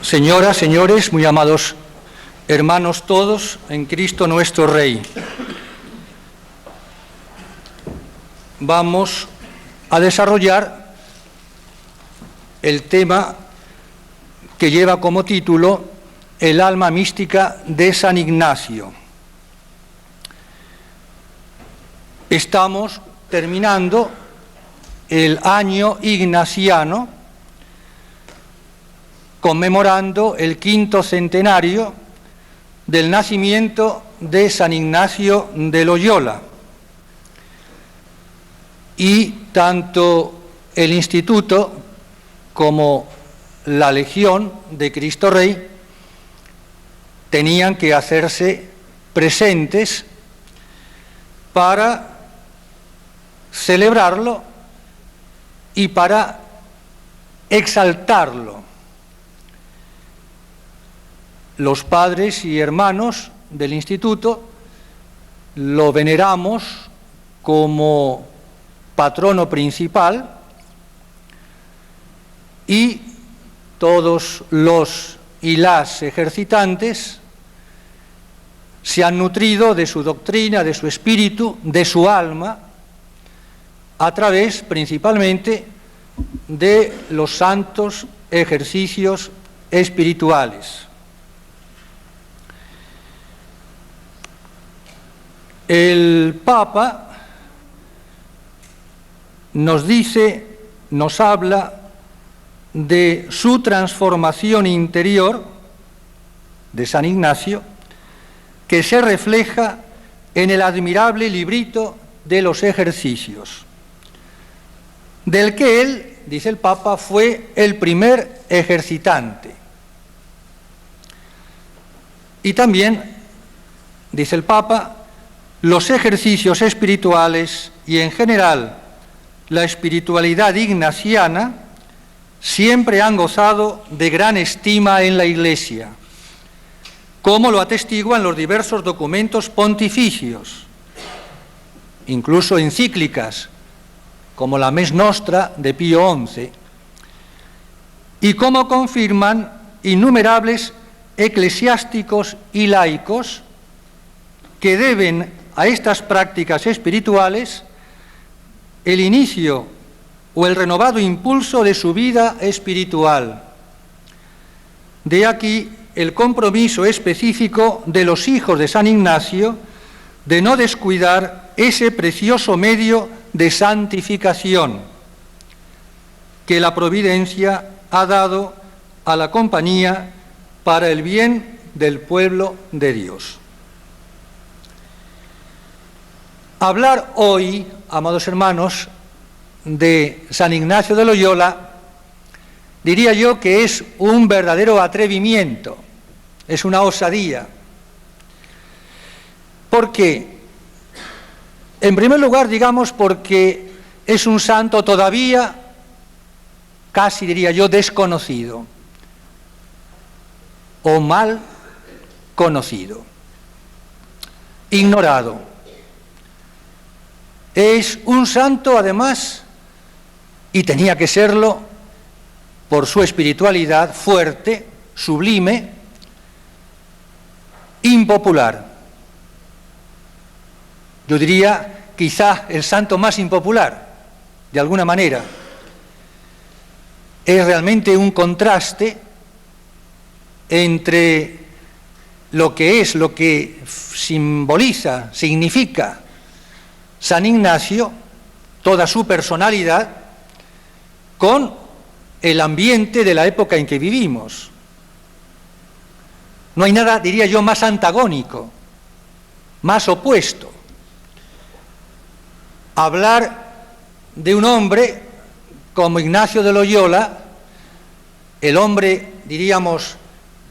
Señoras, señores, muy amados hermanos todos en Cristo nuestro Rey. Vamos a desarrollar el tema que lleva como título El alma mística de San Ignacio. Estamos terminando el año ignaciano, conmemorando el 5º centenario del nacimiento de San Ignacio de Loyola. Y tanto el Instituto como la Legión de Cristo Rey tenían que hacerse presentes para celebrarlo y para exaltarlo. Los padres y hermanos del Instituto lo veneramos como patrono principal y todos los y las ejercitantes se han nutrido de su doctrina, de su espíritu, de su alma, a través principalmente de los santos ejercicios espirituales. El Papa nos habla de su transformación interior de San Ignacio, que se refleja en el admirable librito de los ejercicios, del que él, dice el Papa, fue el primer ejercitante. Y también, dice el Papa, los ejercicios espirituales y en general la espiritualidad ignaciana siempre han gozado de gran estima en la Iglesia, como lo atestiguan los diversos documentos pontificios, incluso encíclicas, como la Mes Nostra de Pío XI, y como confirman innumerables eclesiásticos y laicos que deben a estas prácticas espirituales el inicio o el renovado impulso de su vida espiritual. De aquí el compromiso específico de los hijos de San Ignacio de no descuidar ese precioso medio de santificación que la providencia ha dado a la compañía para el bien del pueblo de Dios. Hablar hoy, amados hermanos, de San Ignacio de Loyola, diría yo que es un verdadero atrevimiento, es una osadía. ¿Por qué? En primer lugar, digamos, porque es un santo todavía, casi diría yo, desconocido o mal conocido, ignorado. Es un santo, además, y tenía que serlo por su espiritualidad fuerte, sublime, impopular. Yo diría, quizá el santo más impopular, de alguna manera. Es realmente un contraste entre lo que simboliza, significa San Ignacio, toda su personalidad, con el ambiente de la época en que vivimos. No hay nada, diría yo, más antagónico, más opuesto. Hablar de un hombre como Ignacio de Loyola, el hombre, diríamos,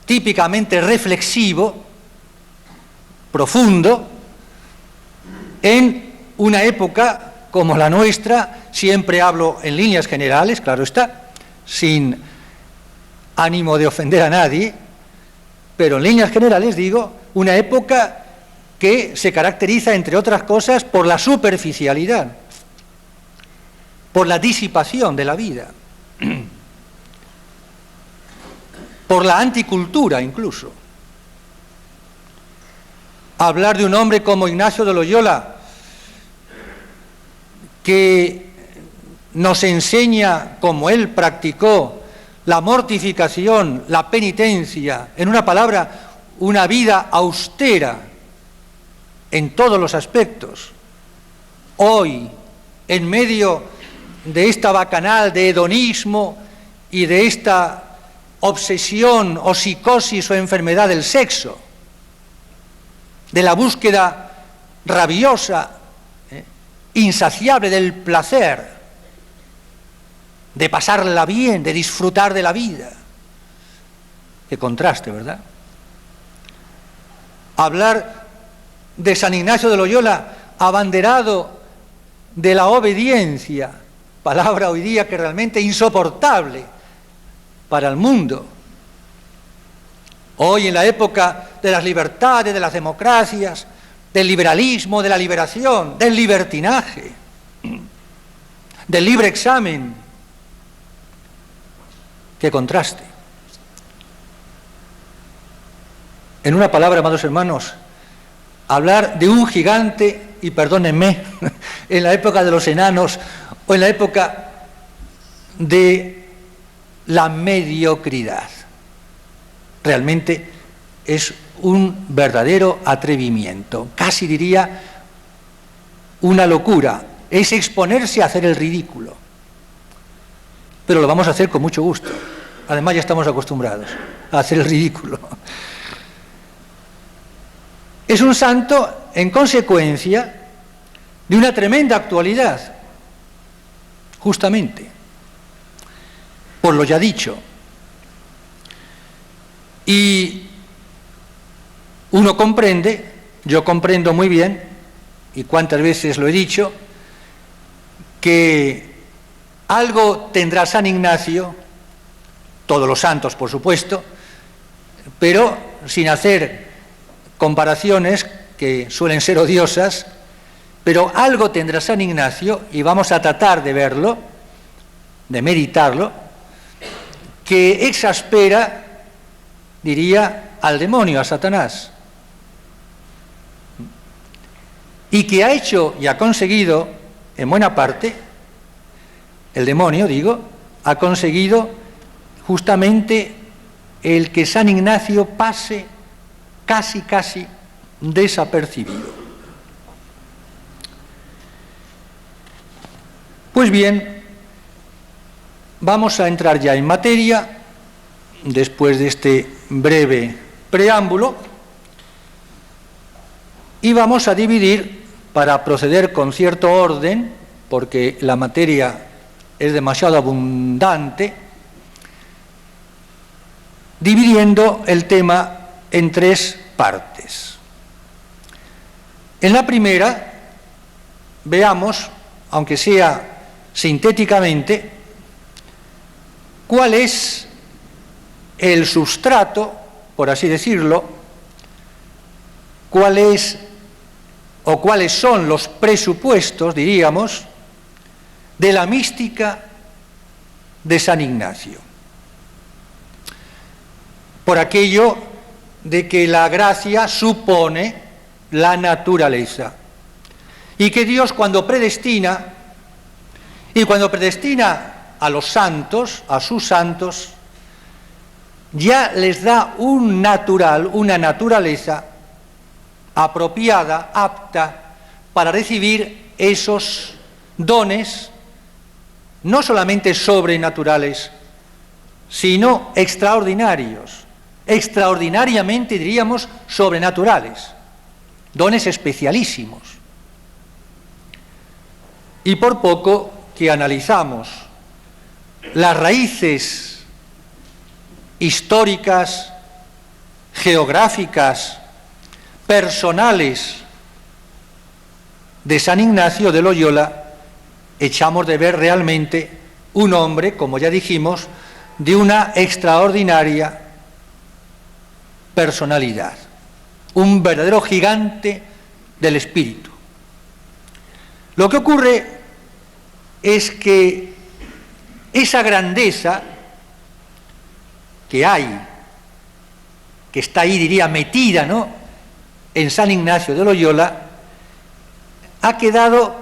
típicamente reflexivo, profundo, en una época como la nuestra, siempre hablo en líneas generales, claro está, sin ánimo de ofender a nadie, pero en líneas generales digo, una época que se caracteriza, entre otras cosas, por la superficialidad, por la disipación de la vida. por la anticultura incluso. Hablar de un hombre como Ignacio de Loyola, que nos enseña, como él practicó, la mortificación, la penitencia, en una palabra, una vida austera en todos los aspectos. Hoy, en medio de esta bacanal de hedonismo y de esta obsesión o psicosis o enfermedad del sexo, de la búsqueda rabiosa, insaciable del placer, de pasarla bien, de disfrutar de la vida. Qué contraste, ¿verdad? Hablar de San Ignacio de Loyola abanderado de la obediencia, palabra hoy día que realmente insoportable para el mundo. Hoy, en la época de las libertades, de las democracias, del liberalismo, de la liberación, del libertinaje, del libre examen. ¡Qué contraste! En una palabra, amados hermanos, hablar de un gigante, y perdónenme, en la época de los enanos o en la época de la mediocridad. Realmente es un verdadero atrevimiento, casi diría una locura, es exponerse a hacer el ridículo. Pero lo vamos a hacer con mucho gusto. Además ya estamos acostumbrados a hacer el ridículo. Es un santo, en consecuencia, de una tremenda actualidad, justamente, por lo ya dicho. Y uno comprende, yo comprendo muy bien, y cuántas veces lo he dicho, que algo tendrá San Ignacio, todos los santos por supuesto, pero sin hacer comparaciones que suelen ser odiosas, pero algo tendrá San Ignacio, y vamos a tratar de verlo, de meditarlo, que exaspera, diría, al demonio, a Satanás, y que ha hecho y ha conseguido, en buena parte, el demonio, digo, ha conseguido justamente el que San Ignacio pase casi desapercibido. Pues bien, vamos a entrar ya en materia, después de este breve preámbulo, y vamos a dividir, para proceder con cierto orden, porque la materia es demasiado abundante, dividiendo el tema en tres partes. En la primera, veamos, aunque sea sintéticamente, cuál es el sustrato, por así decirlo, cuál es o cuáles son los presupuestos, diríamos, de la mística de San Ignacio. Por aquello de que la gracia supone la naturaleza y que Dios cuando predestina a los santos, a sus santos, ya les da un natural, una naturaleza apropiada, apta para recibir esos dones no solamente sobrenaturales, sino extraordinarios, extraordinariamente diríamos sobrenaturales, dones especialísimos. Y por poco que analizamos las raíces históricas, geográficas, personales de San Ignacio de Loyola, echamos de ver realmente un hombre, como ya dijimos, de una extraordinaria personalidad, un verdadero gigante del espíritu. Lo que ocurre es que esa grandeza que hay que está ahí, diría, metida, ¿no?, en San Ignacio de Loyola, ha quedado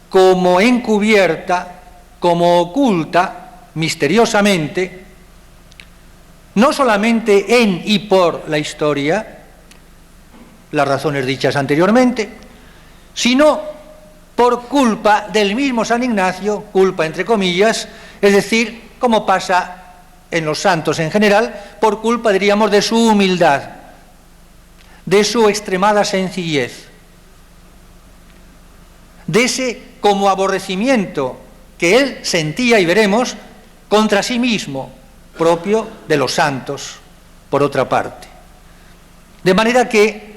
como encubierta, como oculta, misteriosamente, no solamente en y por la historia, las razones dichas anteriormente, sino por culpa del mismo San Ignacio, culpa entre comillas, es decir, como pasa en los santos en general, por culpa, diríamos, de su humildad, de su extremada sencillez, de ese como aborrecimiento que él sentía, y veremos, contra sí mismo, propio de los santos, por otra parte. De manera que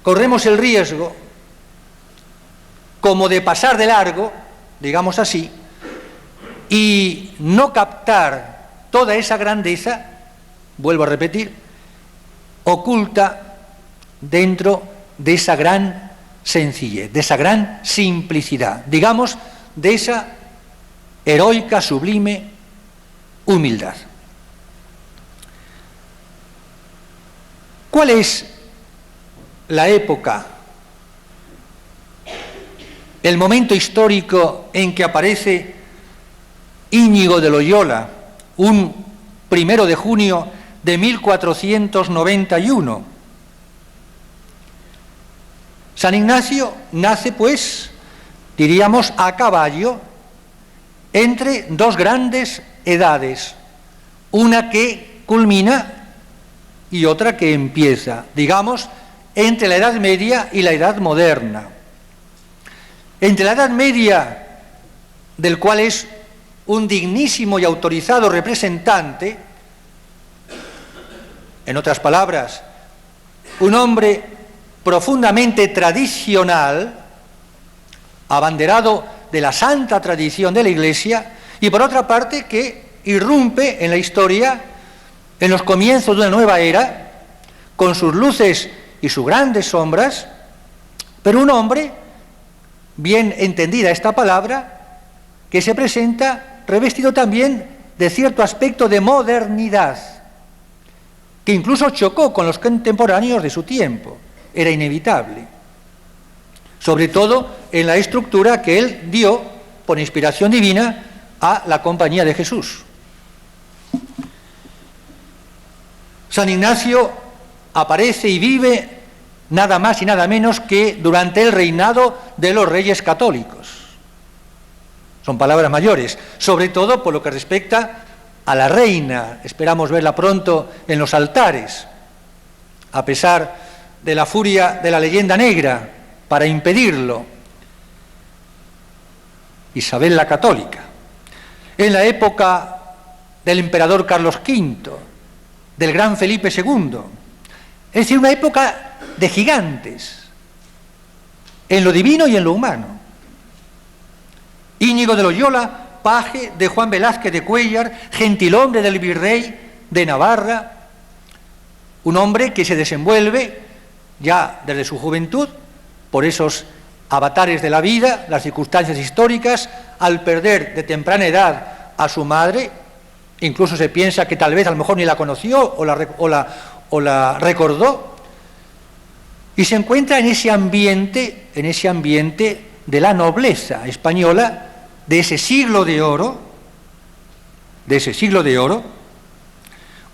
corremos el riesgo como de pasar de largo, digamos así, y no captar toda esa grandeza, vuelvo a repetir, oculta dentro de esa gran sencillez, de esa gran simplicidad, digamos, de esa heroica, sublime humildad. ¿Cuál es la época, el momento histórico en que aparece Íñigo de Loyola, un 1 de junio de 1491? San Ignacio nace, pues, diríamos, a caballo entre dos grandes edades, una que culmina y otra que empieza, digamos, entre la Edad Media y la Edad Moderna. Entre la Edad Media, del cual es un dignísimo y autorizado representante, en otras palabras, un hombre profundamente tradicional, abanderado de la santa tradición de la Iglesia, y por otra parte que irrumpe en la historia en los comienzos de una nueva era, con sus luces y sus grandes sombras, pero un hombre, bien entendida esta palabra, que se presenta revestido también de cierto aspecto de modernidad, que incluso chocó con los contemporáneos de su tiempo, era inevitable, sobre todo en la estructura que él dio, por inspiración divina, a la Compañía de Jesús. San Ignacio aparece y vive nada más y nada menos que durante el reinado de los reyes católicos. Son palabras mayores, sobre todo por lo que respecta a la reina. Esperamos verla pronto en los altares, a pesar de la furia de la leyenda negra para impedirlo. Isabel la Católica. En la época del emperador Carlos V, del gran Felipe II, es decir, una época de gigantes, en lo divino y en lo humano. Íñigo de Loyola, paje de Juan Velázquez de Cuéllar, gentilhombre del virrey de Navarra, un hombre que se desenvuelve ya desde su juventud por esos avatares de la vida, las circunstancias históricas, al perder de temprana edad a su madre, incluso se piensa que tal vez a lo mejor ni la conoció o la recordó, y se encuentra en ese ambiente de la nobleza española, de ese siglo de oro,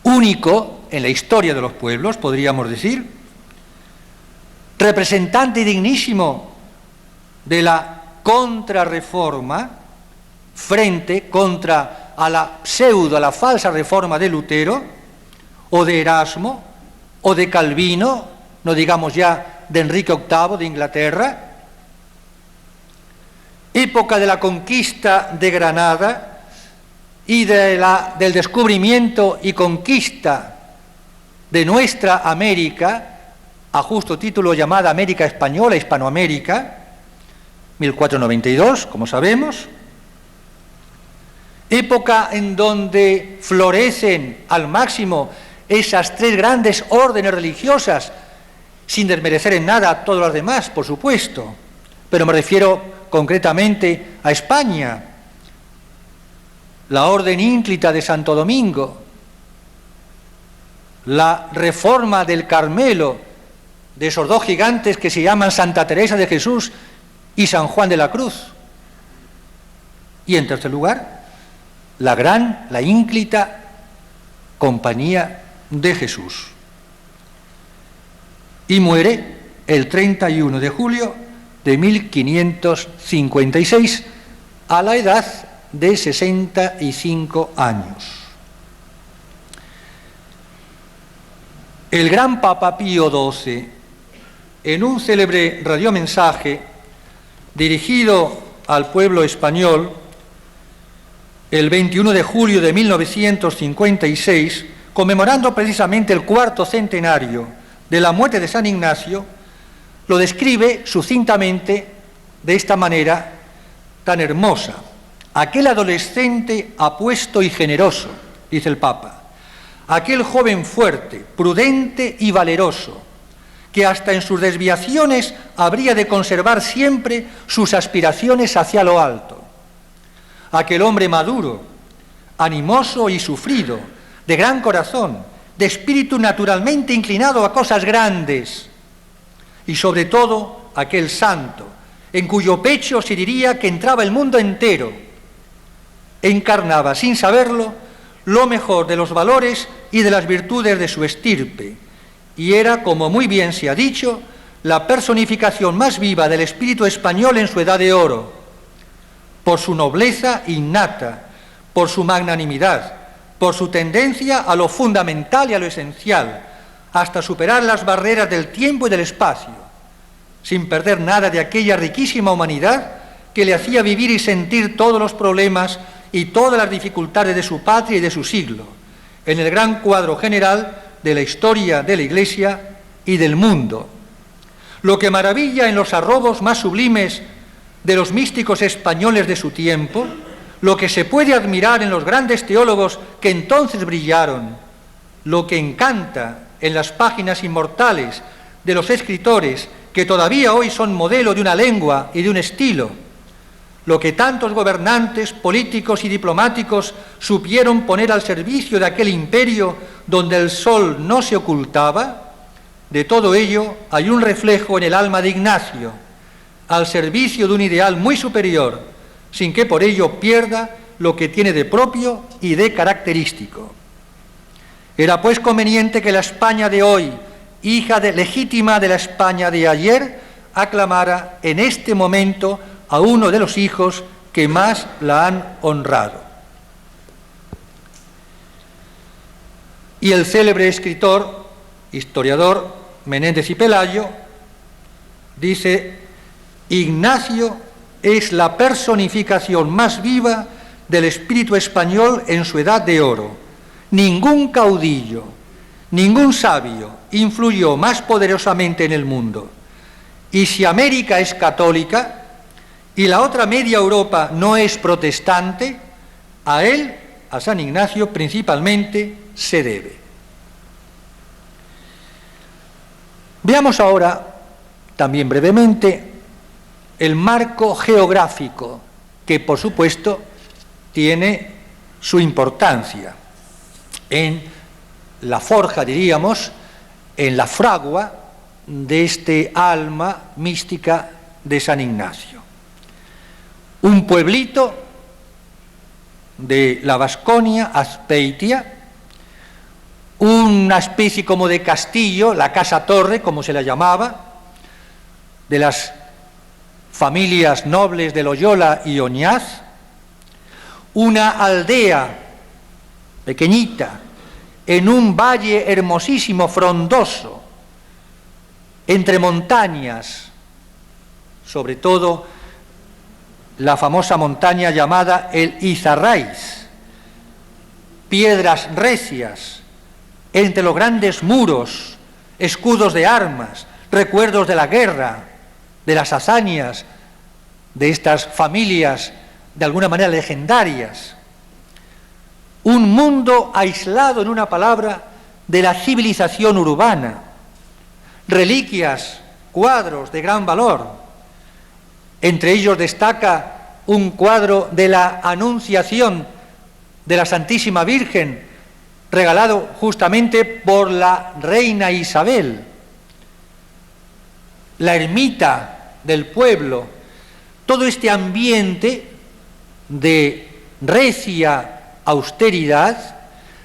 único en la historia de los pueblos, podríamos decir, representante dignísimo de la contrarreforma, contra a la falsa reforma de Lutero, o de Erasmo, o de Calvino, no digamos ya de Enrique VIII de Inglaterra, época de la conquista de Granada y del descubrimiento y conquista de nuestra América, a justo título llamada América Española, Hispanoamérica, 1492, como sabemos, época en donde florecen al máximo esas tres grandes órdenes religiosas, sin desmerecer en nada a todas las demás, por supuesto, pero me refiero concretamente a España, la Orden Ínclita de Santo Domingo, la reforma del Carmelo, de esos dos gigantes que se llaman Santa Teresa de Jesús y San Juan de la Cruz. Y en tercer lugar, la ínclita Compañía de Jesús. Y muere el 31 de julio de 1556 a la edad de 65 años. El gran Papa Pío XII, en un célebre radiomensaje dirigido al pueblo español el 21 de julio de 1956, conmemorando precisamente el cuarto centenario de la muerte de San Ignacio, lo describe sucintamente de esta manera tan hermosa. Aquel adolescente apuesto y generoso, dice el Papa, aquel joven fuerte, prudente y valeroso, que hasta en sus desviaciones habría de conservar siempre sus aspiraciones hacia lo alto. Aquel hombre maduro, animoso y sufrido, de gran corazón, de espíritu naturalmente inclinado a cosas grandes, y sobre todo aquel santo, en cuyo pecho se diría que entraba el mundo entero, encarnaba, sin saberlo, lo mejor de los valores y de las virtudes de su estirpe, y era, como muy bien se ha dicho, la personificación más viva del espíritu español en su edad de oro, por su nobleza innata, por su magnanimidad, por su tendencia a lo fundamental y a lo esencial, hasta superar las barreras del tiempo y del espacio, sin perder nada de aquella riquísima humanidad que le hacía vivir y sentir todos los problemas y todas las dificultades de su patria y de su siglo, en el gran cuadro general de la historia de la Iglesia y del mundo. Lo que maravilla en los arrobos más sublimes de los místicos españoles de su tiempo, lo que se puede admirar en los grandes teólogos que entonces brillaron, lo que encanta en las páginas inmortales de los escritores que todavía hoy son modelo de una lengua y de un estilo, lo que tantos gobernantes, políticos y diplomáticos supieron poner al servicio de aquel imperio donde el sol no se ocultaba, de todo ello hay un reflejo en el alma de Ignacio, al servicio de un ideal muy superior, sin que por ello pierda lo que tiene de propio y de característico. Era pues conveniente que la España de hoy, hija legítima de la España de ayer, aclamara en este momento a uno de los hijos que más la han honrado. Y el célebre escritor, historiador Menéndez y Pelayo, dice: Ignacio es la personificación más viva del espíritu español en su edad de oro. Ningún caudillo, ningún sabio influyó más poderosamente en el mundo. Y si América es católica y la otra media Europa no es protestante, a él, a San Ignacio principalmente, se debe. Veamos ahora, también brevemente, el marco geográfico, que por supuesto tiene su importancia en la forja, diríamos, en la fragua de este alma mística de San Ignacio. Un pueblito de la Vasconia, Azpeitia, una especie como de castillo, la Casa Torre, como se la llamaba, de las familias nobles de Loyola y Oñaz, una aldea pequeñita en un valle hermosísimo, frondoso, entre montañas, sobre todo la famosa montaña llamada el Izarraiz, piedras recias, entre los grandes muros, escudos de armas, recuerdos de la guerra, de las hazañas de estas familias de alguna manera legendarias. Un mundo aislado, en una palabra, de la civilización urbana. Reliquias, cuadros de gran valor. Entre ellos destaca un cuadro de la Anunciación de la Santísima Virgen, regalado justamente por la reina Isabel. La ermita del pueblo, todo este ambiente de recia austeridad,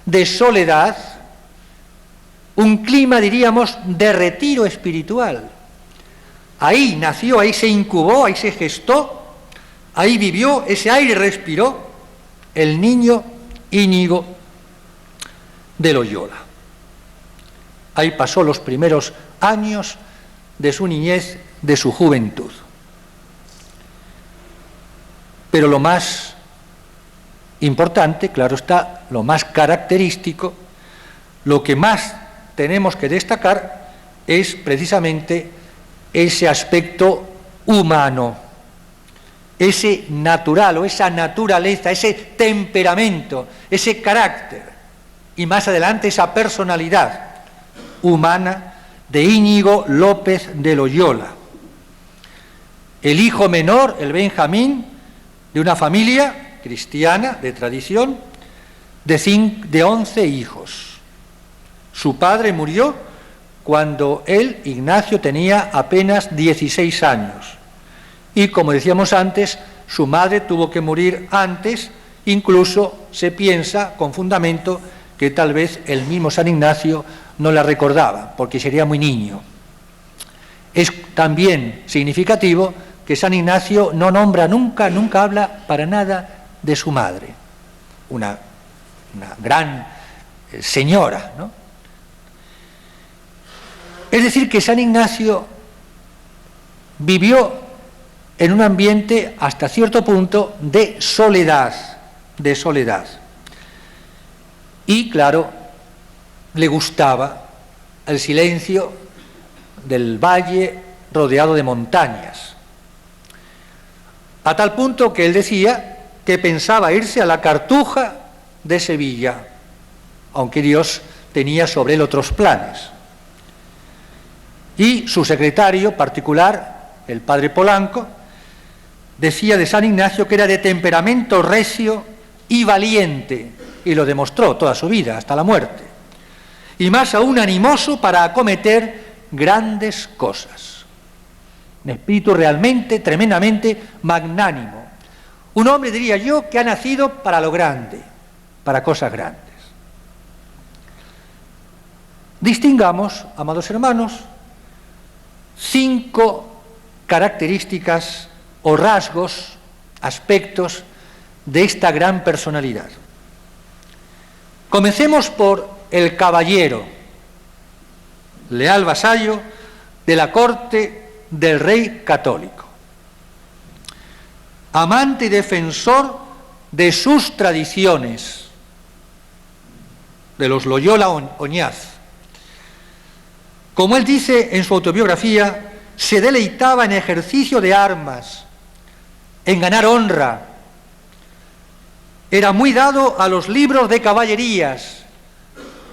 de soledad, un clima, diríamos, de retiro espiritual. Ahí nació, ahí se incubó, ahí se gestó, ahí vivió, ese aire respiró el niño Íñigo de Loyola. Ahí pasó los primeros años de su niñez, de su juventud. Pero lo más importante, claro está, lo más característico, lo que más tenemos que destacar es precisamente ese aspecto humano, ese natural o esa naturaleza, ese temperamento, ese carácter y más adelante esa personalidad humana de Íñigo López de Loyola, el hijo menor, el Benjamín, de una familia cristiana de tradición de 11 hijos. Su padre murió cuando él, Ignacio, tenía apenas 16 años. Y como decíamos antes, su madre tuvo que morir antes, incluso se piensa, con fundamento, que tal vez el mismo San Ignacio no la recordaba, porque sería muy niño. Es también significativo que San Ignacio no nombra nunca habla para nada de su madre, una gran señora, ¿no? Es decir, que San Ignacio vivió en un ambiente hasta cierto punto de soledad. Y claro, le gustaba el silencio del valle rodeado de montañas. A tal punto que él decía que pensaba irse a la Cartuja de Sevilla, aunque Dios tenía sobre él otros planes. Y su secretario particular, el padre Polanco, decía de San Ignacio que era de temperamento recio y valiente, y lo demostró toda su vida, hasta la muerte. Y más aún animoso para acometer grandes cosas. Un espíritu realmente, tremendamente magnánimo. Un hombre, diría yo, que ha nacido para lo grande, para cosas grandes. Distingamos, amados hermanos, 5 características o rasgos, aspectos de esta gran personalidad. Comencemos por el caballero, leal vasallo de la corte del rey católico, amante y defensor de sus tradiciones, de los Loyola Oñaz. Como él dice en su autobiografía, se deleitaba en ejercicio de armas, en ganar honra. Era muy dado a los libros de caballerías,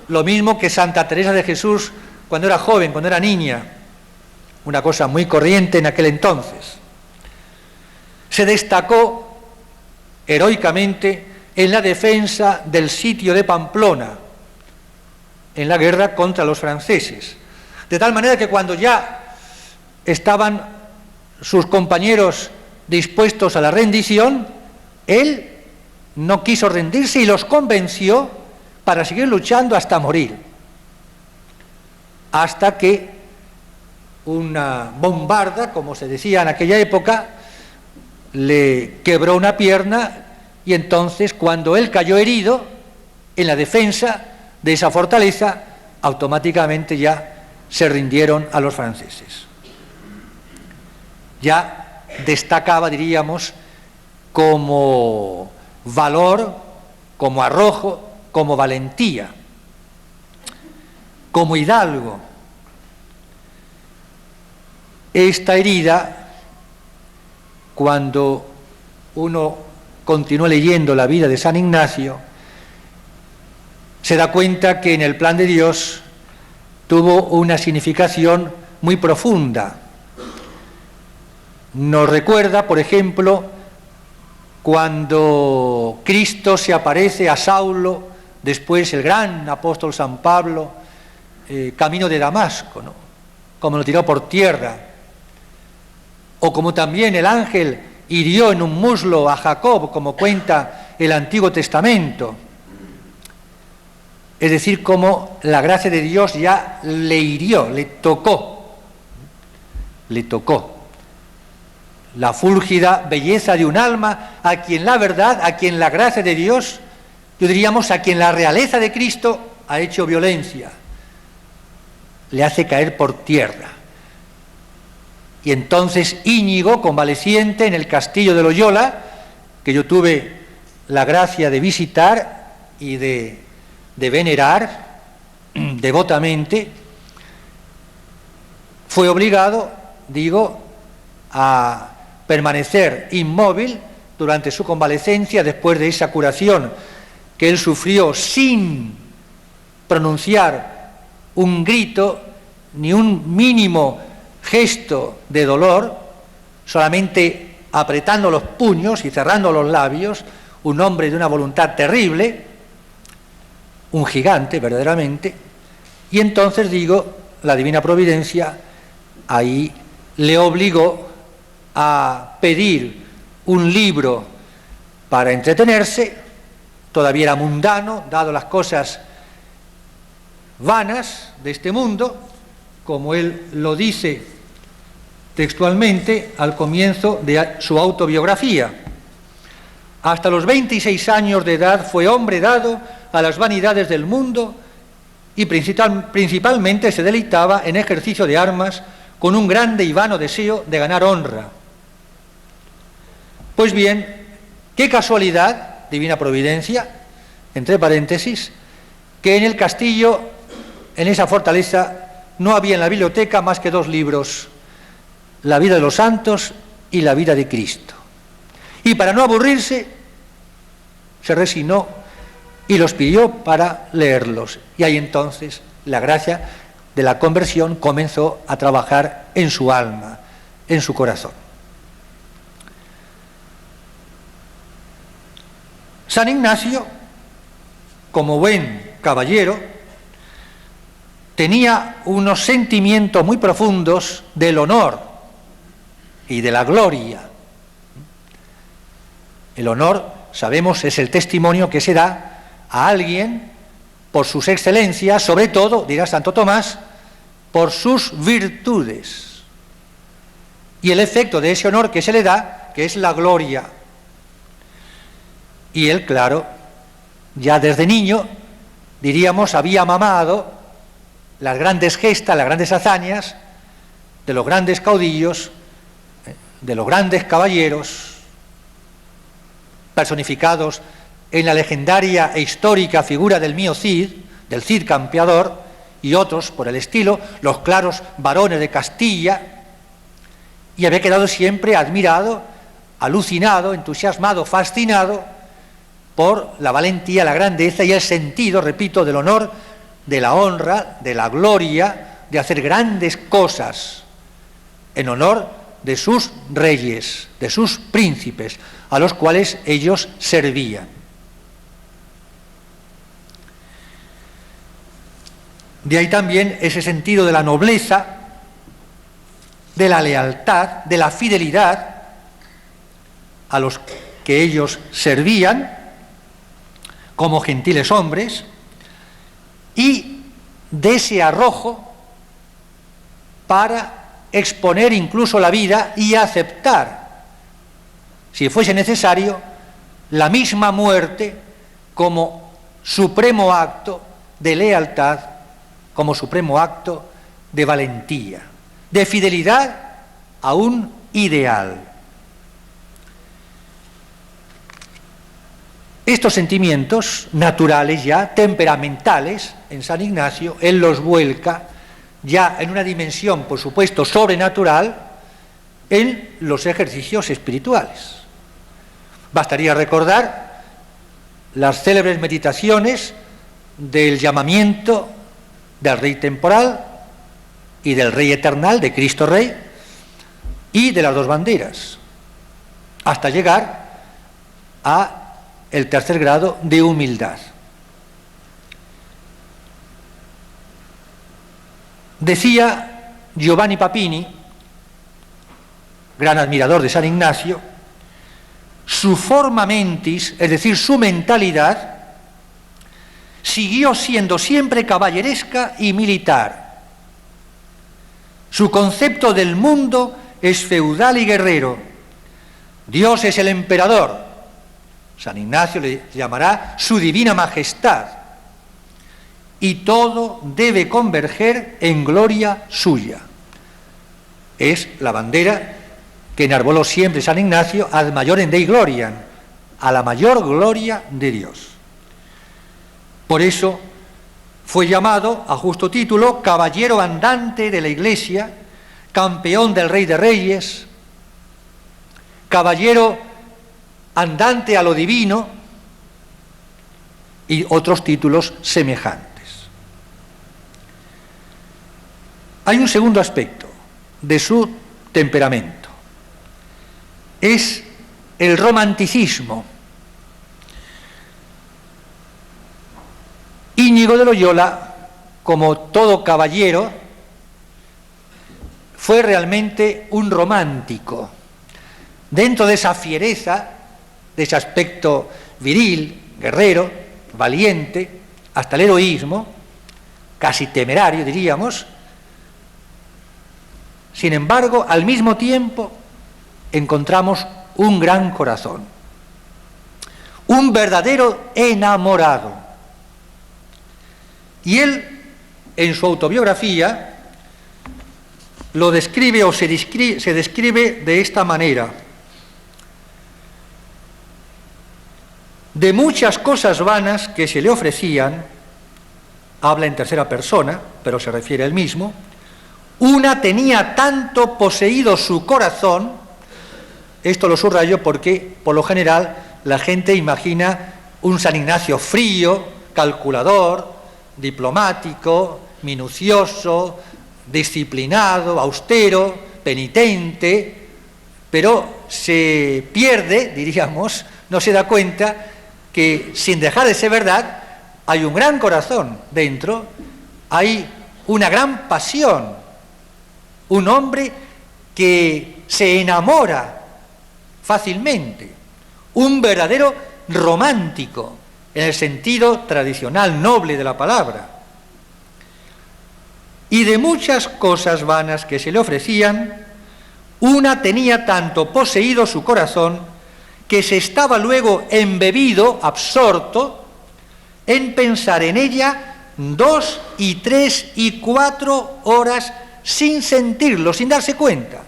lo mismo que Santa Teresa de Jesús cuando era joven, cuando era niña, una cosa muy corriente en aquel entonces. Se destacó heroicamente en la defensa del sitio de Pamplona, en la guerra contra los franceses, de tal manera que cuando ya estaban sus compañeros dispuestos a la rendición, él no quiso rendirse y los convenció para seguir luchando hasta morir, hasta que una bombarda, como se decía en aquella época, le quebró una pierna y entonces cuando él cayó herido en la defensa de esa fortaleza, automáticamente ya se rindieron a los franceses. Ya destacaba, diríamos, como valor, como arrojo, como valentía, como hidalgo. Esta herida, cuando uno continúa leyendo la vida de San Ignacio, se da cuenta que en el plan de Dios tuvo una significación muy profunda. Nos recuerda, por ejemplo, cuando Cristo se aparece a Saulo después el gran apóstol San Pablo, camino de Damasco, ¿no? Como lo tiró por tierra, o como también el ángel hirió en un muslo a Jacob, como cuenta el Antiguo Testamento. Es decir, como la gracia de Dios ya le hirió, le tocó la fúlgida belleza de un alma a quien la verdad, a quien la gracia de Dios, yo diríamos a quien la realeza de Cristo ha hecho violencia, le hace caer por tierra. Y entonces Íñigo, convaleciente en el castillo de Loyola, que yo tuve la gracia de visitar y de venerar devotamente, fue obligado, a permanecer inmóvil durante su convalecencia después de esa curación que él sufrió sin pronunciar un grito ni un mínimo gesto de dolor, solamente apretando los puños y cerrando los labios, un hombre de una voluntad terrible, un gigante verdaderamente. Y entonces la divina providencia ahí le obligó a pedir un libro para entretenerse. Todavía era mundano, dado las cosas vanas de este mundo, como él lo dice textualmente al comienzo de su autobiografía. Hasta los 26 años de edad fue hombre dado a las vanidades del mundo y principalmente se deleitaba en ejercicio de armas con un grande y vano deseo de ganar honra. Pues bien, qué casualidad, divina providencia, entre paréntesis, que en el castillo, en esa fortaleza, no había en la biblioteca más que 2 libros, la vida de los santos y la vida de Cristo. Y para no aburrirse, se resignó y los pidió para leerlos. Y ahí entonces la gracia de la conversión comenzó a trabajar en su alma, en su corazón. San Ignacio, como buen caballero, tenía unos sentimientos muy profundos del honor y de la gloria. El honor, sabemos, es el testimonio que se da a alguien por sus excelencias, sobre todo, dirá Santo Tomás, por sus virtudes. Y el efecto de ese honor que se le da, que es la gloria. Y él, claro, ya desde niño, diríamos, había mamado las grandes gestas, las grandes hazañas de los grandes caudillos, de los grandes caballeros, personificados en la legendaria e histórica figura del mío Cid, del Cid campeador, y otros por el estilo, los claros varones de Castilla, y había quedado siempre admirado, alucinado, entusiasmado, fascinado por la valentía, la grandeza y el sentido, repito, del honor, de la honra, de la gloria, de hacer grandes cosas en honor de sus reyes, de sus príncipes, a los cuales ellos servían. De ahí también ese sentido de la nobleza, de la lealtad, de la fidelidad a los que ellos servían como gentiles hombres, y de ese arrojo para exponer incluso la vida y aceptar, si fuese necesario, la misma muerte como supremo acto de lealtad, como supremo acto de valentía, de fidelidad a un ideal. Estos sentimientos naturales ya, temperamentales, en San Ignacio, él los vuelca ya en una dimensión, por supuesto, sobrenatural, en los ejercicios espirituales. Bastaría recordar las célebres meditaciones del llamamiento del Rey temporal y del Rey eternal, de Cristo Rey, y de las 2 banderas, hasta llegar a el tercer grado de humildad. Decía Giovanni Papini, gran admirador de San Ignacio, su forma mentis, es decir, su mentalidad, siguió siendo siempre caballeresca y militar. Su concepto del mundo es feudal y guerrero. Dios es el emperador. San Ignacio le llamará su divina majestad. Y todo debe converger en gloria suya. Es la bandera que enarboló siempre San Ignacio, ad maiorem Dei gloriam, a la mayor gloria de Dios. Por eso fue llamado, a justo título, caballero andante de la Iglesia, campeón del Rey de Reyes, caballero andante a lo divino y otros títulos semejantes. Hay un segundo aspecto de su temperamento. Es el romanticismo. Íñigo de Loyola, como todo caballero, fue realmente un romántico. Dentro de esa fiereza, de ese aspecto viril, guerrero, valiente, hasta el heroísmo, casi temerario diríamos, sin embargo, al mismo tiempo encontramos un gran corazón, un verdadero enamorado. Y él, en su autobiografía, lo describe o se describe de esta manera: de muchas cosas vanas que se le ofrecían, habla en tercera persona, pero se refiere a él mismo, una tenía tanto poseído su corazón. Esto lo subrayo porque, por lo general, la gente imagina un San Ignacio frío, calculador, diplomático, minucioso, disciplinado, austero, penitente, pero se pierde, diríamos, no se da cuenta que, sin dejar de ser verdad, hay un gran corazón dentro, hay una gran pasión, un hombre que se enamora fácilmente, un verdadero romántico, en el sentido tradicional, noble de la palabra. Y de muchas cosas vanas que se le ofrecían, una tenía tanto poseído su corazón que se estaba luego embebido, absorto, en pensar en ella 2 y 3 y 4 horas sin sentirlo, sin darse cuenta.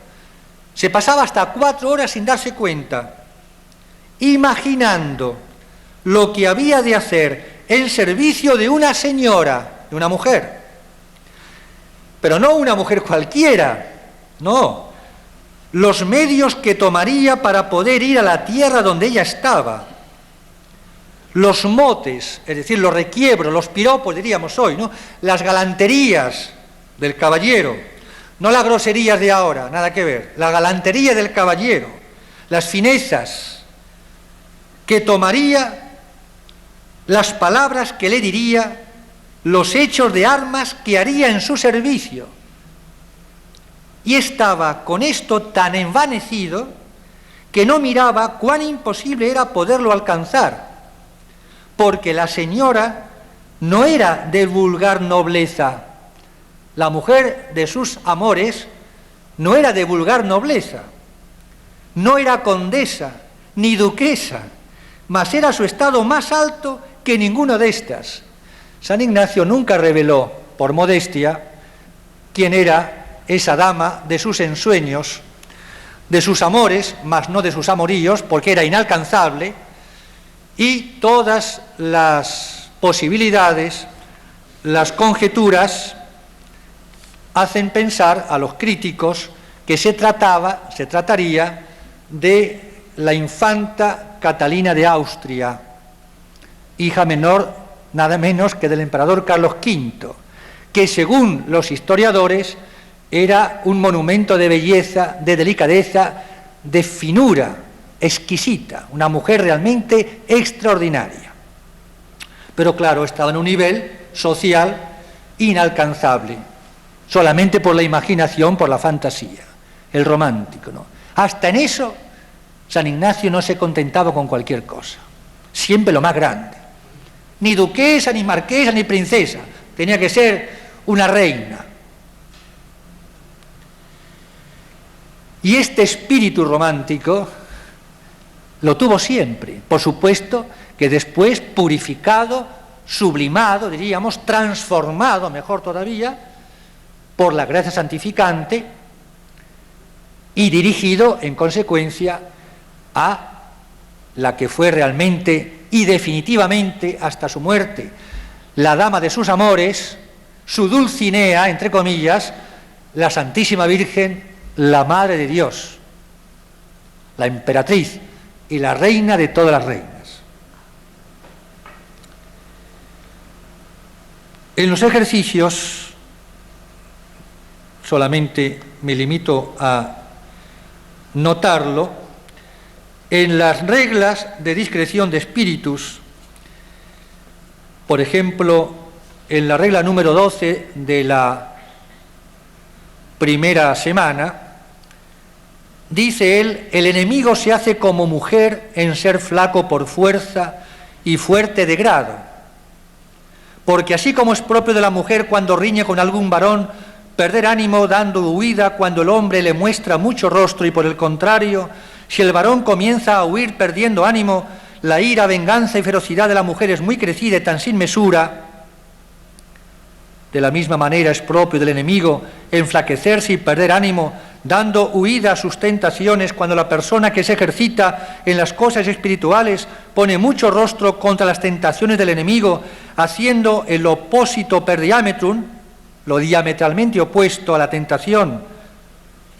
Se pasaba hasta 4 horas sin darse cuenta, imaginando lo que había de hacer en servicio de una señora, de una mujer. Pero no una mujer cualquiera, no. Los medios que tomaría para poder ir a la tierra donde ella estaba. Los motes, es decir, los requiebros, los piropos, diríamos hoy, ¿no? Las galanterías del caballero, no las groserías de ahora, nada que ver, la galantería del caballero, las finezas que tomaría, las palabras que le diría, los hechos de armas que haría en su servicio. Y estaba con esto tan envanecido que no miraba cuán imposible era poderlo alcanzar, porque la señora no era de vulgar nobleza. La mujer de sus amores no era de vulgar nobleza, no era condesa ni duquesa, mas era su estado más alto que ninguna de estas. San Ignacio nunca reveló, por modestia, quién era esa dama de sus ensueños, de sus amores, mas no de sus amoríos, porque era inalcanzable, y todas las posibilidades, las conjeturas, hacen pensar a los críticos que se trataría de la infanta Catalina de Austria, hija menor nada menos que del emperador Carlos V, que según los historiadores era un monumento de belleza, de delicadeza, de finura exquisita, una mujer realmente extraordinaria. Pero claro, estaba en un nivel social inalcanzable. solamente por la imaginación, por la fantasía, el romántico, ¿no? Hasta en eso, San Ignacio no se contentaba con cualquier cosa, siempre lo más grande. Ni duquesa, ni marquesa, ni princesa, tenía que ser una reina. Y este espíritu romántico lo tuvo siempre, por supuesto que después purificado, sublimado, diríamos, transformado, mejor todavía, por la gracia santificante y dirigido, en consecuencia, a la que fue realmente y definitivamente hasta su muerte la dama de sus amores, su Dulcinea, entre comillas, la Santísima Virgen, la Madre de Dios, la emperatriz y la reina de todas las reinas. En los ejercicios, solamente me limito a notarlo, en las reglas de discreción de espíritus, por ejemplo, en la regla número 12 de la primera semana, dice él: el enemigo se hace como mujer en ser flaco por fuerza y fuerte de grado, porque así como es propio de la mujer cuando riñe con algún varón perder ánimo dando huida cuando el hombre le muestra mucho rostro, y por el contrario, si el varón comienza a huir perdiendo ánimo, la ira, venganza y ferocidad de la mujer es muy crecida y tan sin mesura. De la misma manera es propio del enemigo enflaquecerse y perder ánimo, dando huida a sus tentaciones cuando la persona que se ejercita en las cosas espirituales pone mucho rostro contra las tentaciones del enemigo, haciendo el opposito per diametrum, lo diametralmente opuesto a la tentación.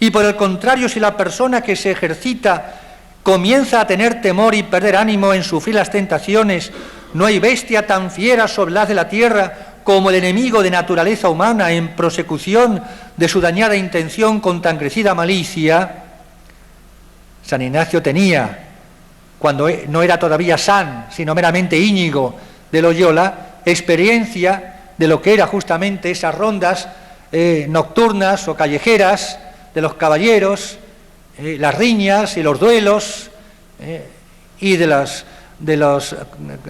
Y por el contrario, si la persona que se ejercita comienza a tener temor y perder ánimo en sufrir las tentaciones, no hay bestia tan fiera sobre la haz de la tierra como el enemigo de naturaleza humana en prosecución de su dañada intención con tan crecida malicia. San Ignacio tenía, cuando no era todavía San, sino meramente Íñigo de Loyola, experiencia de lo que era justamente esas rondas nocturnas o callejeras de los caballeros, las riñas y los duelos, y de los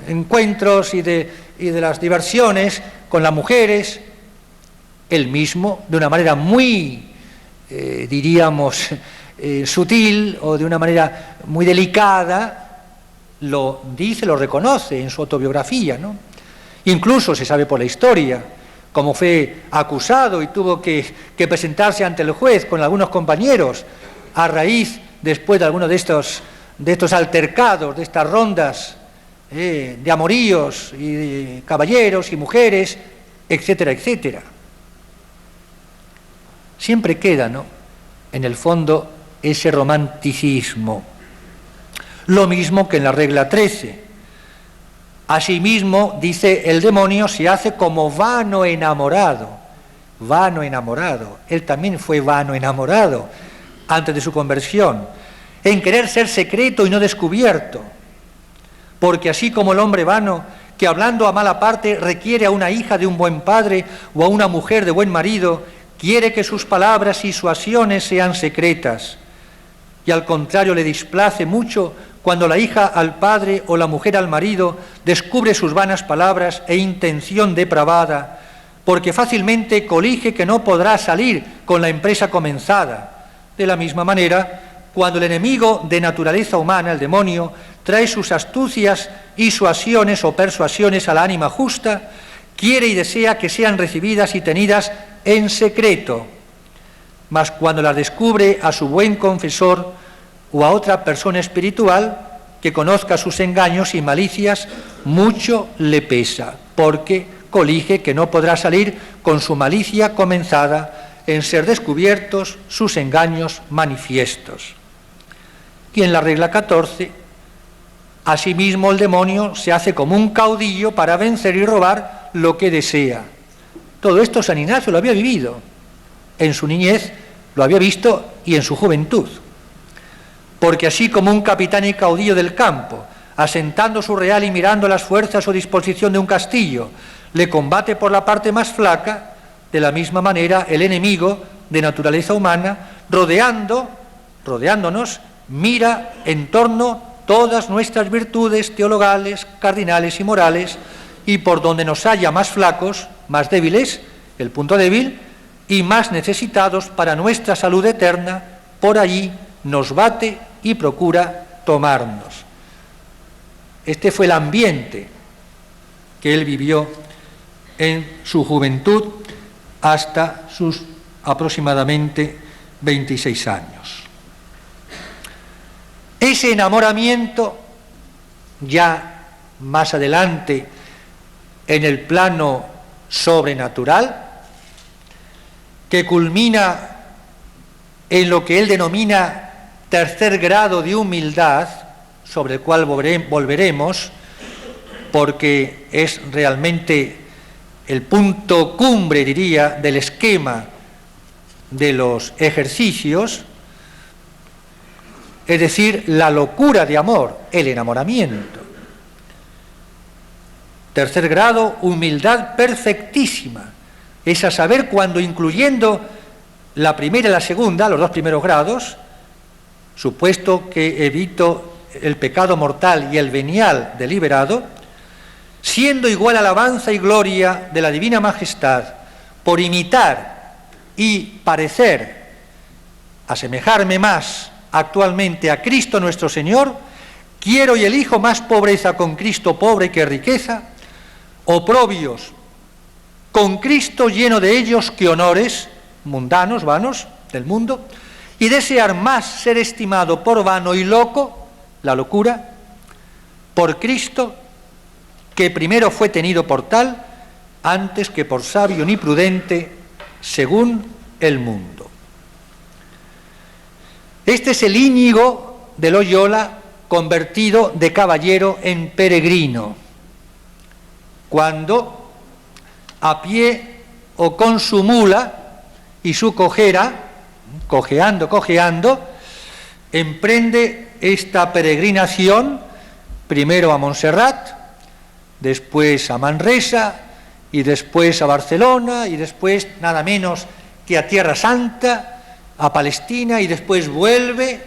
encuentros y de las diversiones con las mujeres. Él mismo, de una manera muy, diríamos, sutil o de una manera muy delicada, lo dice, lo reconoce en su autobiografía, ¿no? Incluso se sabe por la historia, como fue acusado y tuvo que presentarse ante el juez con algunos compañeros a raíz, después de algunos de estos altercados, de estas rondas de amoríos y de caballeros y mujeres, etcétera, etcétera. Siempre queda, ¿no?, en el fondo ese romanticismo. Lo mismo que en la regla 13. Asimismo, dice, el demonio se hace como vano enamorado. Vano enamorado. Él también fue vano enamorado antes de su conversión, en querer ser secreto y no descubierto. Porque así como el hombre vano, que hablando a mala parte requiere a una hija de un buen padre o a una mujer de buen marido, quiere que sus palabras y sus acciones sean secretas, y al contrario le displace mucho cuando la hija al padre o la mujer al marido descubre sus vanas palabras e intención depravada, porque fácilmente colige que no podrá salir con la empresa comenzada. De la misma manera, cuando el enemigo de naturaleza humana, el demonio, trae sus astucias y suasiones o persuasiones a la ánima justa, quiere y desea que sean recibidas y tenidas en secreto, mas cuando las descubre a su buen confesor o a otra persona espiritual que conozca sus engaños y malicias, mucho le pesa, porque colige que no podrá salir con su malicia comenzada en ser descubiertos sus engaños manifiestos. Y en la regla 14, asimismo el demonio se hace como un caudillo para vencer y robar lo que desea. Todo esto San Ignacio lo había vivido, en su niñez lo había visto y en su juventud. Porque así como un capitán y caudillo del campo, asentando su real y mirando las fuerzas o disposición de un castillo, le combate por la parte más flaca, de la misma manera el enemigo de naturaleza humana, rodeándonos, mira en torno todas nuestras virtudes teologales, cardinales y morales, y por donde nos halla más flacos, más débiles, el punto débil, y más necesitados para nuestra salud eterna, por allí nos bate y procura tomarnos. Este fue el ambiente que él vivió en su juventud hasta sus aproximadamente 26 años. Ese enamoramiento, ya más adelante en el plano sobrenatural, que culmina en lo que él denomina tercer grado de humildad, sobre el cual volveremos, porque es realmente el punto cumbre, diría, del esquema de los ejercicios, es decir, la locura de amor, el enamoramiento. Tercer grado, humildad perfectísima, es a saber cuando, incluyendo la primera y la segunda, los dos primeros grados, supuesto que evito el pecado mortal y el venial deliberado, siendo igual alabanza y gloria de la divina majestad, por imitar y parecer, asemejarme más actualmente a Cristo nuestro Señor, quiero y elijo más pobreza con Cristo pobre que riqueza, oprobios con Cristo lleno de ellos que honores mundanos, vanos, del mundo, y desear más ser estimado por vano y loco, la locura, por Cristo, que primero fue tenido por tal, antes que por sabio ni prudente, según el mundo. Este es el Íñigo de Loyola, convertido de caballero en peregrino, cuando a pie o con su mula y su cojera, cojeando, emprende esta peregrinación, primero a Montserrat, después a Manresa, y después a Barcelona, y después nada menos que a Tierra Santa, a Palestina, y después vuelve,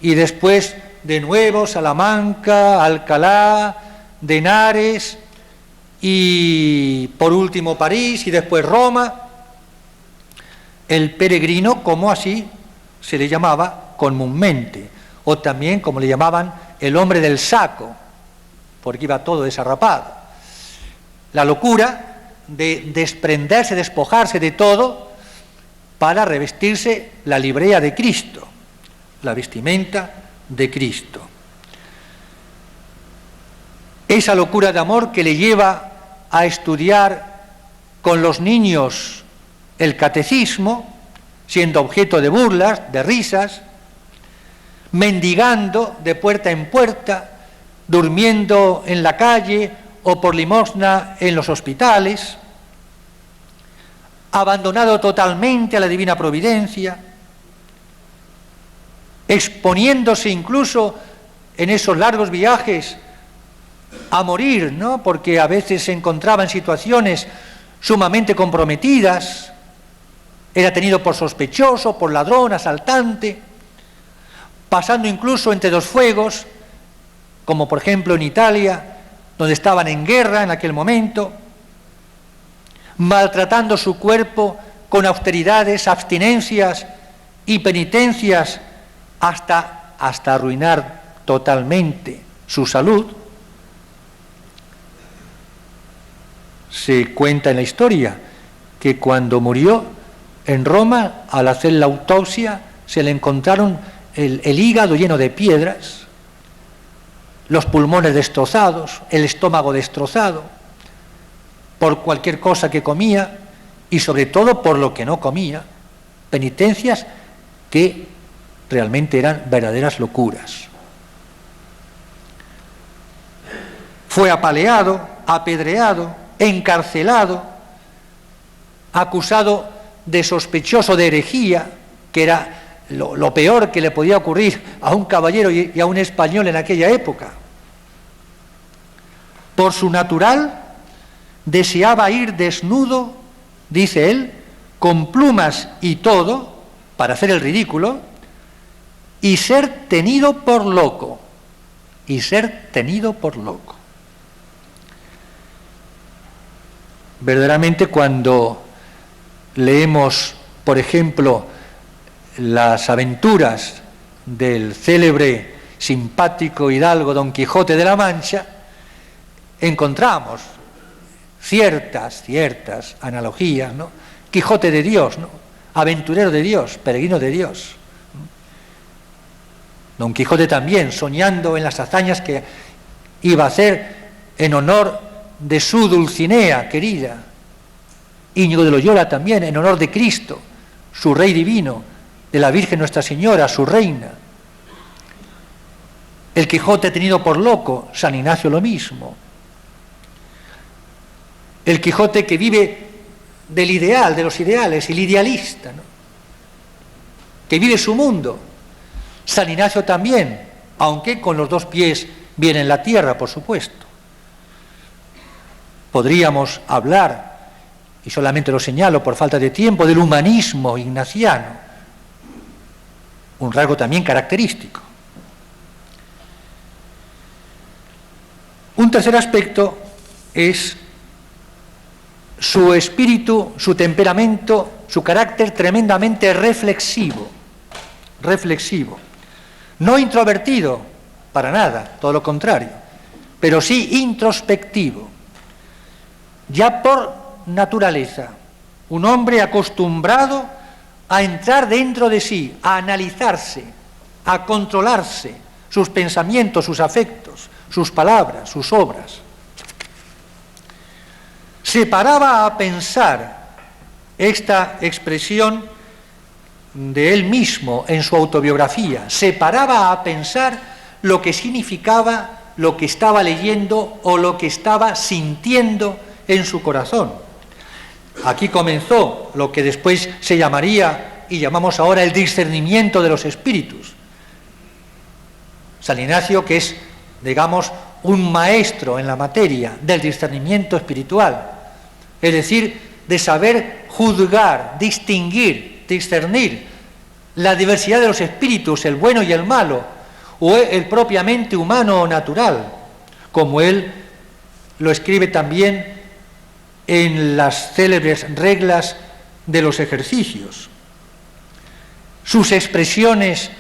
y después de nuevo Salamanca, Alcalá, de Henares, y por último París, y después Roma. El peregrino, como así se le llamaba comúnmente, o también como le llamaban el hombre del saco, porque iba todo desarrapado. La locura de desprenderse, despojarse de todo para revestirse la librea de Cristo, la vestimenta de Cristo. Esa locura de amor que le lleva a estudiar con los niños el catecismo, siendo objeto de burlas, de risas, mendigando de puerta en puerta, durmiendo en la calle o por limosna en los hospitales, abandonado totalmente a la divina providencia, exponiéndose incluso en esos largos viajes a morir, ¿no? Porque a veces se encontraba en situaciones sumamente comprometidas, era tenido por sospechoso, por ladrón, asaltante, pasando incluso entre dos fuegos, como por ejemplo en Italia, donde estaban en guerra en aquel momento, maltratando su cuerpo con austeridades, abstinencias y penitencias hasta arruinar totalmente su salud. Se cuenta en la historia que cuando murió en Roma, al hacer la autopsia, se le encontraron el hígado lleno de piedras, los pulmones destrozados, el estómago destrozado, por cualquier cosa que comía y sobre todo por lo que no comía, penitencias que realmente eran verdaderas locuras. Fue apaleado, apedreado, encarcelado, acusado de sospechoso de herejía, que era lo peor que le podía ocurrir a un caballero y a un español en aquella época. Por su natural, deseaba ir desnudo dice él, con plumas y todo, para hacer el ridículo, y ser tenido por loco, y ser tenido por loco. Verdaderamente, cuando leemos, por ejemplo, las aventuras del célebre, simpático hidalgo Don Quijote de la Mancha, encontramos ciertas analogías, ¿no? Quijote de Dios, ¿no? Aventurero de Dios, peregrino de Dios. Don Quijote también soñando en las hazañas que iba a hacer en honor de su Dulcinea querida. Íñigo de Loyola también en honor de Cristo, su Rey divino, de la Virgen Nuestra Señora, su reina. El Quijote tenido por loco, San Ignacio lo mismo. El Quijote que vive del ideal, de los ideales, el idealista, ¿no? Que vive su mundo. San Ignacio también, aunque con los dos pies bien en la tierra, por supuesto. Podríamos hablar, y solamente lo señalo por falta de tiempo, del humanismo ignaciano, un rasgo también característico. Un tercer aspecto es su espíritu, su temperamento, su carácter tremendamente reflexivo, no introvertido, para nada, todo lo contrario, pero sí introspectivo, ya por naturaleza, un hombre acostumbrado a entrar dentro de sí, a analizarse, a controlarse, sus pensamientos, sus afectos, sus palabras, sus obras. Se paraba a pensar, esta expresión de él mismo en su autobiografía, se paraba a pensar lo que significaba lo que estaba leyendo o lo que estaba sintiendo en su corazón. Aquí comenzó lo que después se llamaría y llamamos ahora el discernimiento de los espíritus. San Ignacio, que es, digamos, un maestro en la materia del discernimiento espiritual, es decir, de saber juzgar, distinguir, discernir la diversidad de los espíritus, el bueno y el malo, o el propiamente humano o natural, como él lo escribe también en las célebres reglas de los ejercicios. Sus expresiones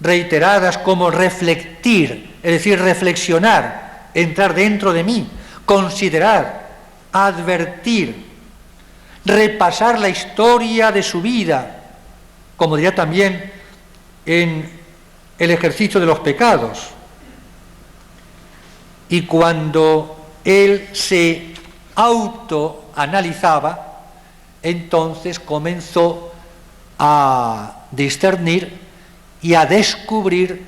reiteradas como reflectir, es decir, reflexionar, entrar dentro de mí, considerar, advertir, repasar la historia de su vida, como diría también en el ejercicio de los pecados. Y cuando él se autoanalizaba, entonces comenzó a discernir y a descubrir,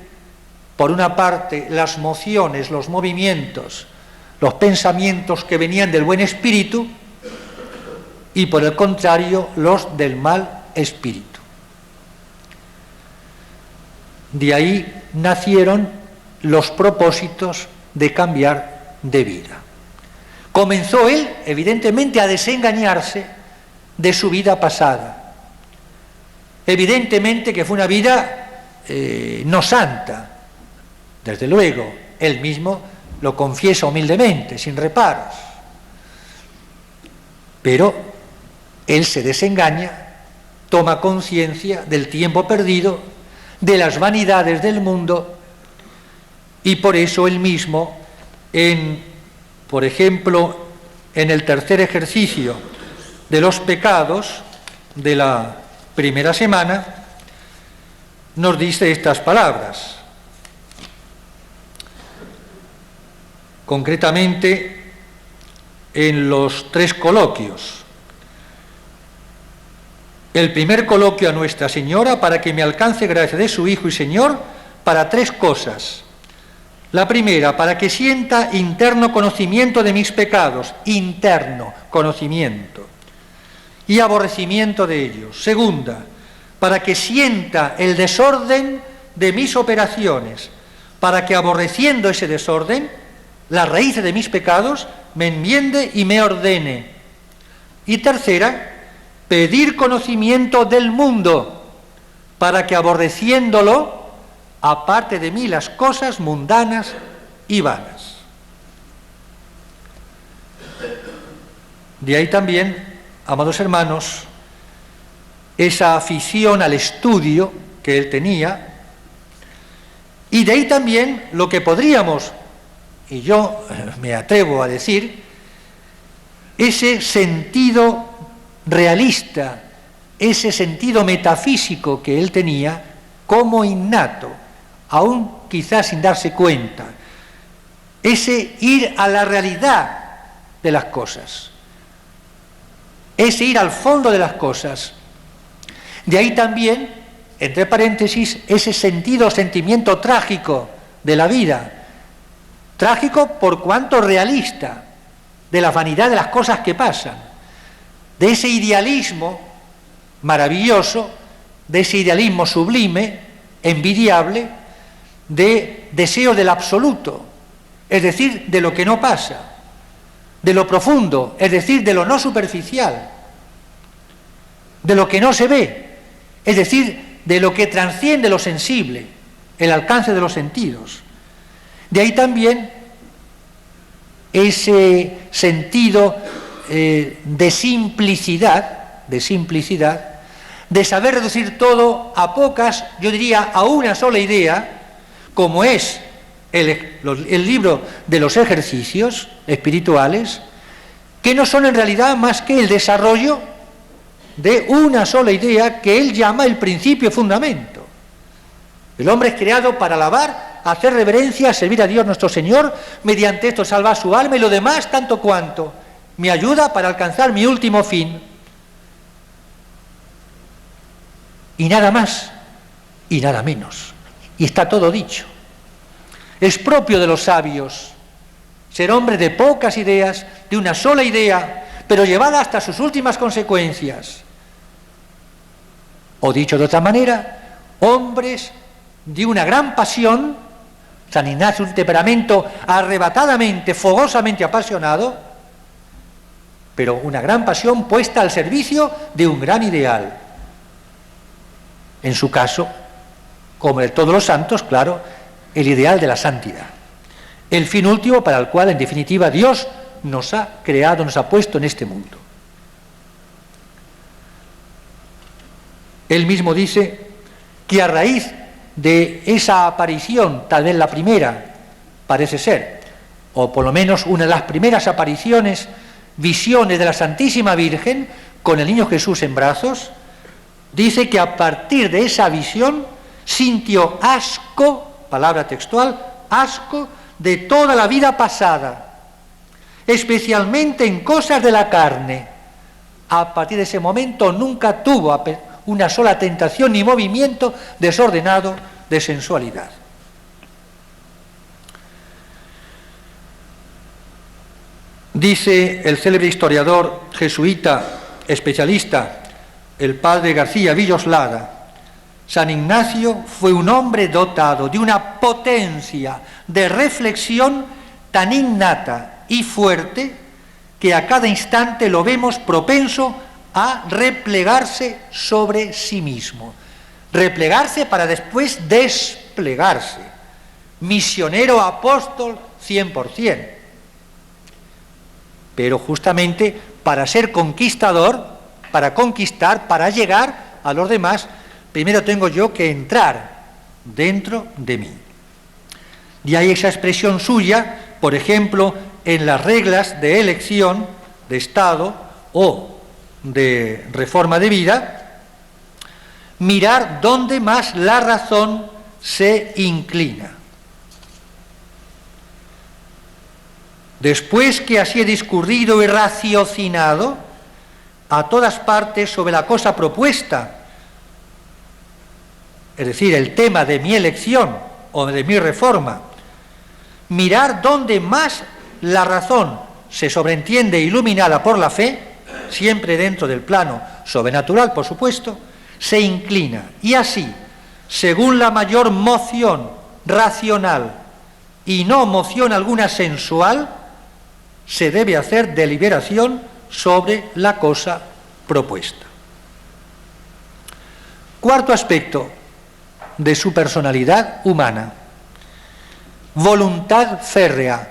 por una parte, las mociones, los movimientos, los pensamientos que venían del buen espíritu y, por el contrario, los del mal espíritu. De ahí nacieron los propósitos de cambiar de vida. Comenzó él, evidentemente, a desengañarse de su vida pasada. Evidentemente que fue una vida no santa, desde luego, él mismo lo confiesa humildemente, sin reparos. Pero él se desengaña, toma conciencia del tiempo perdido, de las vanidades del mundo, y por eso él mismo, por ejemplo, en el tercer ejercicio de los pecados de la primera semana, nos dice estas palabras. Concretamente, en los 3 coloquios. El primer coloquio a Nuestra Señora, para que me alcance gracia de su Hijo y Señor, para 3 cosas. La primera, para que sienta interno conocimiento de mis pecados, interno conocimiento, y aborrecimiento de ellos. Segunda, para que sienta el desorden de mis operaciones, para que aborreciendo ese desorden, la raíz de mis pecados, me enmiende y me ordene. Y tercera, pedir conocimiento del mundo, para que aborreciéndolo, aparte de mí las cosas mundanas y vanas. De ahí también, amados hermanos, esa afición al estudio que él tenía, y de ahí también lo que podríamos, y yo me atrevo a decir, ese sentido realista, ese sentido metafísico que él tenía como innato, aún quizás sin darse cuenta, ese ir a la realidad de las cosas, ese ir al fondo de las cosas. De ahí también, entre paréntesis, ese sentido, sentimiento trágico de la vida, trágico por cuanto realista, de la vanidad de las cosas que pasan, de ese idealismo maravilloso, de ese idealismo sublime, envidiable, de deseo del absoluto, es decir, de lo que no pasa, de lo profundo, es decir, de lo no superficial, de lo que no se ve, es decir, de lo que trasciende lo sensible, el alcance de los sentidos. De ahí también ese sentido de simplicidad, de saber reducir todo a pocas, yo diría a una sola idea, como es el libro de los ejercicios espirituales, que no son en realidad más que el desarrollo de una sola idea que él llama el principio fundamento. El hombre es creado para alabar, hacer reverencia, servir a Dios nuestro Señor, mediante esto salvar su alma y lo demás tanto cuanto me ayuda para alcanzar mi último fin. Y nada más, y nada menos. Y está todo dicho. Es propio de los sabios ser hombre de pocas ideas, de una sola idea, pero llevada hasta sus últimas consecuencias. O dicho de otra manera, hombres de una gran pasión, San Ignacio, un temperamento arrebatadamente, fogosamente apasionado, pero una gran pasión puesta al servicio de un gran ideal. En su caso, como el de todos los santos, claro, el ideal de la santidad. El fin último para el cual, en definitiva, Dios nos ha creado, nos ha puesto en este mundo. Él mismo dice que a raíz de esa aparición, tal vez la primera, parece ser, o por lo menos una de las primeras apariciones, visiones de la Santísima Virgen con el niño Jesús en brazos, dice que a partir de esa visión sintió asco, palabra textual, asco de toda la vida pasada, especialmente en cosas de la carne. A partir de ese momento nunca tuvo una sola tentación ni movimiento desordenado de sensualidad. Dice el célebre historiador jesuita especialista, el padre García Villoslada, San Ignacio fue un hombre dotado de una potencia de reflexión tan innata y fuerte que a cada instante lo vemos propenso a replegarse sobre sí mismo. Replegarse para después desplegarse. Misionero apóstol 100%. Pero justamente para ser conquistador, para conquistar, para llegar a los demás, primero tengo yo que entrar dentro de mí. Y hay esa expresión suya, por ejemplo, en las reglas de elección de Estado o de reforma de vida, mirar dónde más la razón se inclina. Después que así he discurrido y raciocinado a todas partes sobre la cosa propuesta, es decir, el tema de mi elección o de mi reforma, mirar dónde más la razón se sobreentiende iluminada por la fe, siempre dentro del plano sobrenatural, por supuesto, se inclina. Y así, según la mayor moción racional y no moción alguna sensual, se debe hacer deliberación sobre la cosa propuesta. Cuarto aspecto de su personalidad humana: voluntad férrea.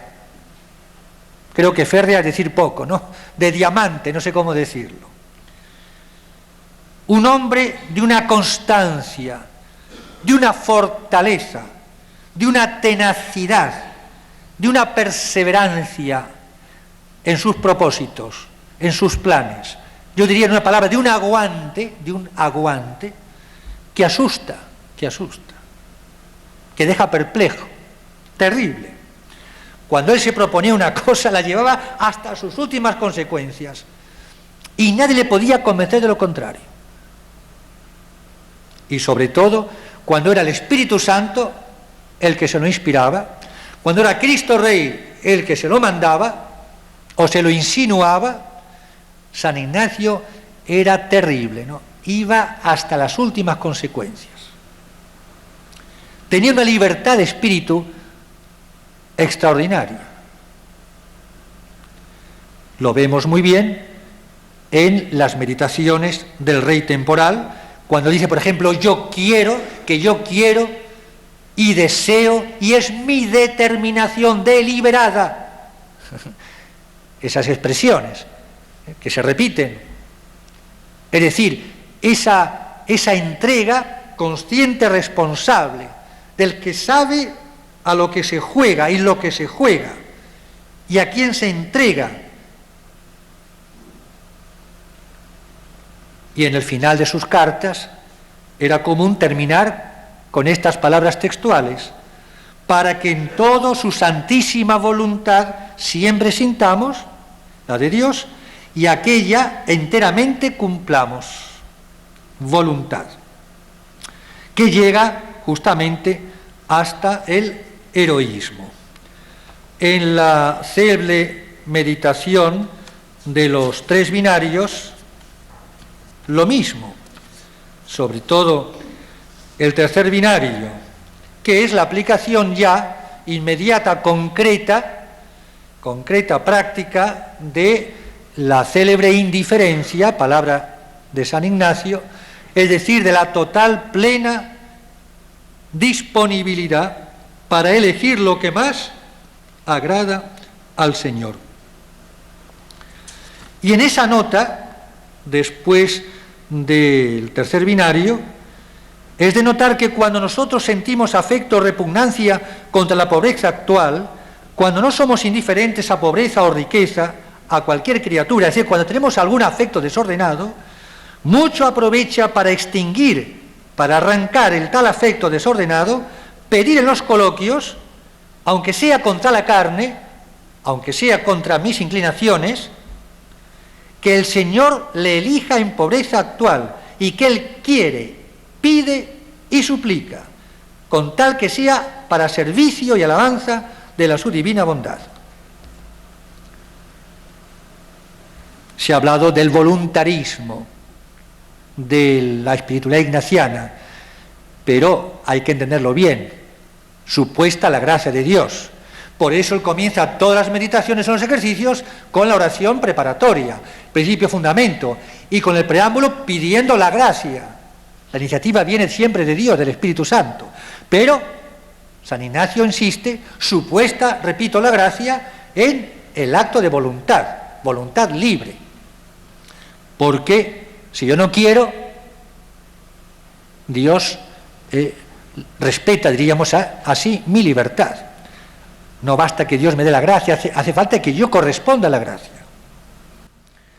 Creo que férrea es decir poco, ¿no? De diamante, no sé cómo decirlo. Un hombre de una constancia, de una fortaleza, de una tenacidad, de una perseverancia en sus propósitos, en sus planes. Yo diría en una palabra, de un aguante que asusta, que deja perplejo, terrible. Cuando él se proponía una cosa, la llevaba hasta sus últimas consecuencias y nadie le podía convencer de lo contrario. Y sobre todo, cuando era el Espíritu Santo el que se lo inspiraba, cuando era Cristo Rey el que se lo mandaba o se lo insinuaba, San Ignacio era terrible, ¿no? Iba hasta las últimas consecuencias. Tenía una libertad de espíritu extraordinaria. Lo vemos muy bien en las meditaciones del Rey temporal, cuando dice, por ejemplo, yo quiero y deseo, y es mi determinación deliberada. Esas expresiones que se repiten. Es decir, esa entrega consciente, responsable, del que sabe a lo que se juega y lo que se juega, y a quién se entrega. Y en el final de sus cartas era común terminar con estas palabras textuales: para que en todo su santísima voluntad siempre sintamos la de Dios y aquella enteramente cumplamos. Voluntad, que llega justamente hasta el heroísmo. En la célebre meditación de los tres binarios, lo mismo, sobre todo el tercer binario, que es la aplicación ya inmediata, concreta, práctica de la célebre indiferencia, palabra de San Ignacio, es decir, de la total, plena disponibilidad para elegir lo que más agrada al Señor. Y en esa nota, después del tercer binario, es de notar que cuando nosotros sentimos afecto o repugnancia contra la pobreza actual, cuando no somos indiferentes a pobreza o riqueza, a cualquier criatura, es decir, cuando tenemos algún afecto desordenado, mucho aprovecha para extinguir, para arrancar el tal afecto desordenado, pedir en los coloquios, aunque sea contra la carne, aunque sea contra mis inclinaciones, que el Señor le elija en pobreza actual y que Él quiere, pide y suplica, con tal que sea para servicio y alabanza de la su divina bondad. Se ha hablado del voluntarismo, de la espiritualidad ignaciana, pero hay que entenderlo bien, supuesta la gracia de Dios. Por eso Él comienza todas las meditaciones en los ejercicios con la oración preparatoria, principio, fundamento, y con el preámbulo pidiendo la gracia. La iniciativa viene siempre de Dios, del Espíritu Santo. Pero San Ignacio insiste, supuesta, repito, la gracia en el acto de voluntad libre. Porque si yo no quiero, Dios respeta, diríamos así, mi libertad. No basta que Dios me dé la gracia, hace falta que yo corresponda a la gracia.